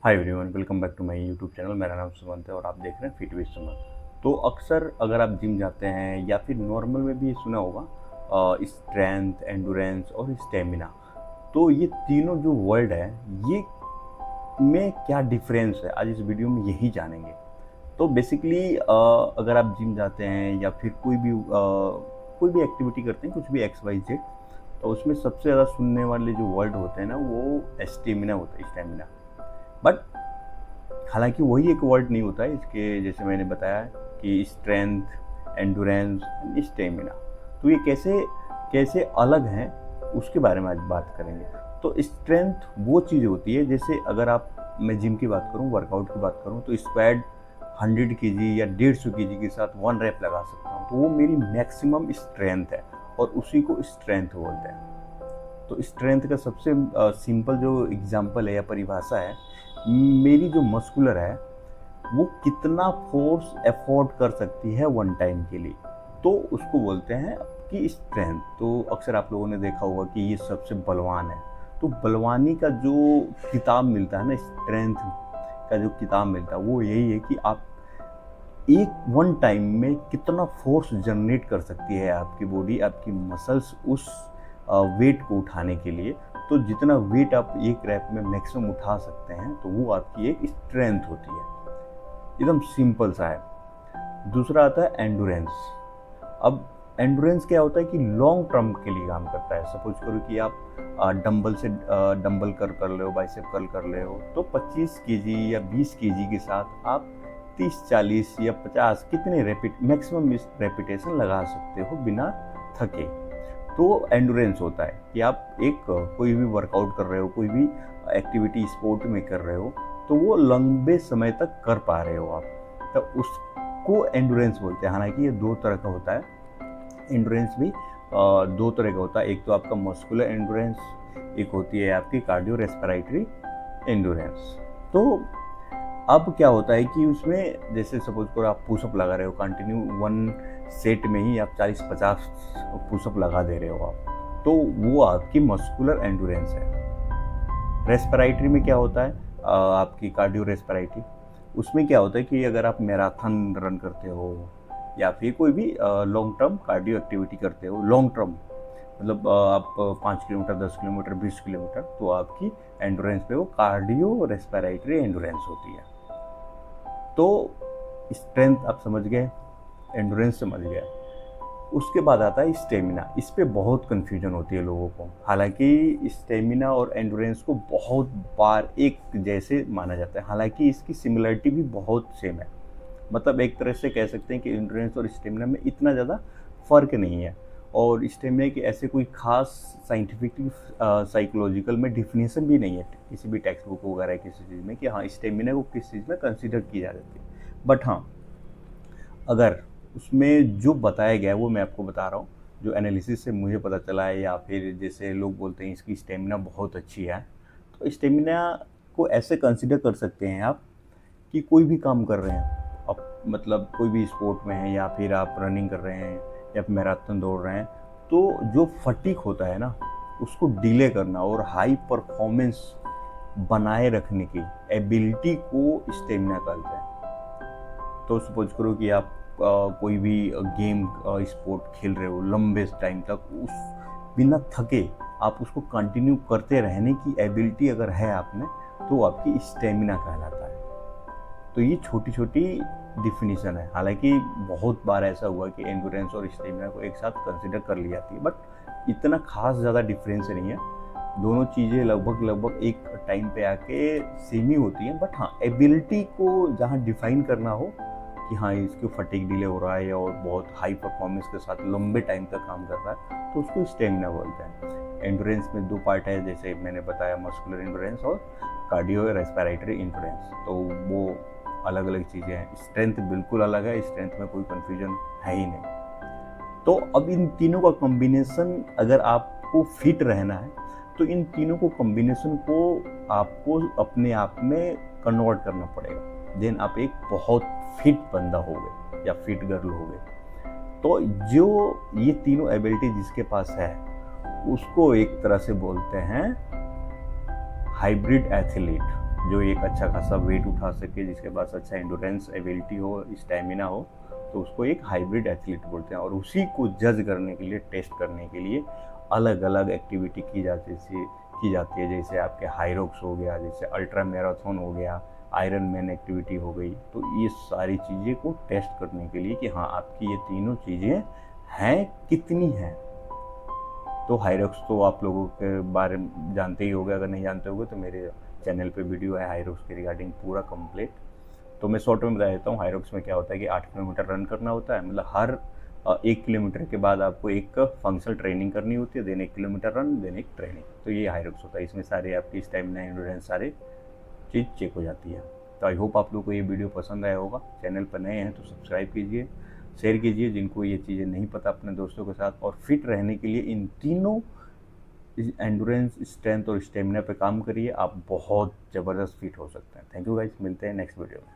Hi everyone, welcome back to my YouTube channel. मेरा नाम सुमंत है और आप देख रहे हैं फिट विद सुमंत। तो अक्सर अगर आप जिम जाते हैं या फिर नॉर्मल में भी सुना होगा स्ट्रेंथ, एंडोरेंस और स्टेमिना। तो ये तीनों जो वर्ड है, ये में क्या डिफरेंस है, आज इस वीडियो में यही जानेंगे। तो बेसिकली अगर आप जिम जाते हैं या फिर कोई भी एक्टिविटी करते हैं, कुछ भी एक्स वाई जेड, तो उसमें सबसे ज़्यादा सुनने वाले जो वर्ड होते हैं ना, वो स्टेमिना होता है, स्टेमिना। बट हालांकि वही एक वर्ड नहीं होता है इसके, जैसे मैंने बताया कि स्ट्रेंथ, एंडोरेंस एंड स्टेमिना। तो ये कैसे कैसे अलग हैं, उसके बारे में आज बात करेंगे। तो स्ट्रेंथ वो चीज़ होती है, जैसे अगर मैं जिम की बात करूं, वर्कआउट की बात करूं, तो स्क्वाड 100 kg या 150 kg के साथ 1 रैप लगा सकता हूं, तो वो मेरी मैक्सिमम स्ट्रेंथ है और उसी को स्ट्रेंथ बोलते हैं। तो स्ट्रेंथ का सबसे सिंपल जो एग्जांपल है या परिभाषा है, मेरी जो मस्कुलर है वो कितना फोर्स एफोर्ड कर सकती है वन टाइम के लिए, तो उसको बोलते हैं कि स्ट्रेंथ। तो अक्सर आप लोगों ने देखा होगा कि ये सबसे बलवान है, तो बलवानी का जो किताब मिलता है ना, स्ट्रेंथ का जो किताब मिलता है, वो यही है कि आप एक वन टाइम में कितना फोर्स जनरेट कर सकती है आपकी बॉडी, आपकी मसल्स उस वेट को उठाने के लिए। तो जितना वेट आप एक रैप में मैक्सिमम उठा सकते हैं, तो वो आपकी एक स्ट्रेंथ होती है। एकदम सिंपल सा है। दूसरा आता है एंडोरेंस। अब एंडोरेंस क्या होता है कि लॉन्ग टर्म के लिए काम करता है। सपोज करो कि आप डंबल कर ले हो, बाइसेप कर्ल कर ले हो, तो 25 केजी या 20 केजी के साथ आप 30, 40 या 50 कितने मैक्सिमम रेपिटेशन लगा सकते हो बिना थके। तो एंडोरेंस होता है कि आप कोई भी वर्कआउट कर रहे हो, कोई भी एक्टिविटी स्पोर्ट में कर रहे हो, तो वो लंबे समय तक कर पा रहे हो आप, तो उसको एंडोरेंस बोलते हैं। हालांकि ये दो तरह का होता है, एंडोरेंस भी दो तरह का होता है। एक तो आपका मस्कुलर एंडोरेंस, एक होती है आपकी कार्डियो रेस्पिरेटरी एंडोरेंस। तो अब क्या होता है कि उसमें जैसे सपोज करो आप पुशअप लगा रहे हो कंटिन्यू, वन सेट में ही आप 40-50 पुशअप लगा दे रहे हो आप, तो वो आपकी मस्कुलर एंडोरेंस है। रेस्पिरेटरी में क्या होता है, आपकी कार्डियो रेस्पिरेटरी, उसमें क्या होता है कि अगर आप मैराथन रन करते हो या फिर कोई भी लॉन्ग टर्म कार्डियो एक्टिविटी करते हो, लॉन्ग टर्म मतलब आप 5 किलोमीटर, 10 किलोमीटर, 20 किलोमीटर, तो आपकी एंडोरेंस पे वो कार्डियो रेस्पिरेटरी एंडोरेंस होती है। तो स्ट्रेंथ आप समझ गए, एंडोरेंस समझ गए। उसके बाद आता है स्टेमिना। इस पे बहुत कन्फ्यूजन होती है लोगों को। हालांकि स्टेमिना और एंडोरेंस को बहुत बार एक जैसे माना जाता है, हालांकि इसकी सिमिलरिटी भी बहुत सेम है। मतलब एक तरह से कह सकते हैं कि एंडोरेंस और स्टेमिना में इतना ज़्यादा फ़र्क नहीं है। और स्टेमिना की ऐसे कोई खास साइंटिफिकली साइकोलॉजिकल में डिफिनेशन भी नहीं है किसी भी टेक्स्ट बुक वगैरह किसी चीज़ में कि हाँ स्टेमिना को किस चीज़ में कंसिडर की जा सकती है। बट हाँ, अगर उसमें जो बताया गया है वो मैं आपको बता रहा हूँ, जो एनालिसिस से मुझे पता चला है, या फिर जैसे लोग बोलते हैं इसकी स्टेमिना बहुत अच्छी है। तो स्टेमिना को ऐसे कंसिडर कर सकते हैं आप कि कोई भी काम कर रहे हैं आप, मतलब कोई भी स्पोर्ट में है या फिर आप रनिंग कर रहे हैं या फिर मैराथन दौड़ रहे हैं, तो जो फटीग होता है ना, उसको डिले करना और हाई परफॉर्मेंस बनाए रखने की एबिलिटी को स्टेमिना कहते हैं। तो सपोज करो कि आप कोई भी गेम स्पोर्ट खेल रहे हो, लंबे टाइम तक उस बिना थके आप उसको कंटिन्यू करते रहने की एबिलिटी अगर है आप में, तो आपकी स्टेमिना कहलाता है। तो ये छोटी छोटी डिफिनीशन है। हालांकि बहुत बार ऐसा हुआ कि एंडोरेंस और स्टेमिना को एक साथ कंसिडर कर ली जाती है, बट इतना खास ज़्यादा डिफरेंस नहीं है। दोनों चीज़ें लगभग लगभग एक टाइम पे आके सेम ही होती हैं। बट हाँ, एबिलिटी को जहाँ डिफाइन करना हो कि हाँ इसको फटीग डिले हो रहा है और बहुत हाई परफॉर्मेंस के साथ लंबे टाइम तक काम कर रहा है, तो उसको स्टेमिना बोलते हैं। एंडोरेंस में दो पार्ट है, जैसे मैंने बताया, मस्कुलर एंडोरेंस और कार्डियो रेस्पिरेटरी एंडोरेंस। तो वो अलग अलग चीज़ें हैं। स्ट्रेंथ बिल्कुल अलग है, स्ट्रेंथ में कोई कन्फ्यूजन है ही नहीं। तो अब इन तीनों का कॉम्बिनेशन, अगर आपको फिट रहना है, तो इन तीनों को कॉम्बिनेशन को आपको अपने आप में कन्वर्ट करना पड़ेगा। देन आप एक बहुत फिट बंदा हो गए या फिट गर्ल हो गए। तो जो ये तीनों एबिलिटी जिसके पास है, उसको एक तरह से बोलते हैं हाइब्रिड एथलीट। जो एक अच्छा खासा वेट उठा सके, जिसके पास अच्छा एंडोरेंस एबिलिटी हो, स्टेमिना हो, तो उसको एक हाइब्रिड एथलीट बोलते हैं। और उसी को जज करने के लिए, टेस्ट करने के लिए अलग अलग एक्टिविटी की जाती है। जैसे आपके हाइरोक्स हो गया, जैसे अल्ट्रा मैराथन हो गया, आयरन मैन एक्टिविटी हो गई। तो ये सारी चीज़ें को टेस्ट करने के लिए कि हाँ आपकी ये तीनों चीज़ें हैं कितनी हैं। तो हाइरोक्स तो आप लोगों के बारे में जानते ही होंगे, अगर नहीं जानते होंगे तो मेरे चैनल पे वीडियो है हाइरोक्स के रिगार्डिंग पूरा कंप्लीट। तो मैं शॉर्ट में बता देता हूँ। हाइरोक्स में क्या होता है कि 8 किलोमीटर रन करना होता है, मतलब हर 1 किलोमीटर के बाद आपको एक फंक्शनल ट्रेनिंग करनी होती है, देन 1 किलोमीटर रन, देन एक ट्रेनिंग। तो ये हाइरोक्स होता है। इसमें सारे आपकी स्टेमिना, एंड्योरेंस सारे चीज़ चेक हो जाती है। तो आई होप आप लोग को ये वीडियो पसंद आया होगा। चैनल पर नए हैं तो सब्सक्राइब कीजिए, शेयर कीजिए जिनको ये चीज़ें नहीं पता अपने दोस्तों के साथ। और फिट रहने के लिए इन तीनों एंडोरेंस, स्ट्रेंथ और स्टेमिना पे काम करिए, आप बहुत ज़बरदस्त फिट हो सकते हैं। थैंक यू गाइस, मिलते हैं नेक्स्ट वीडियो में।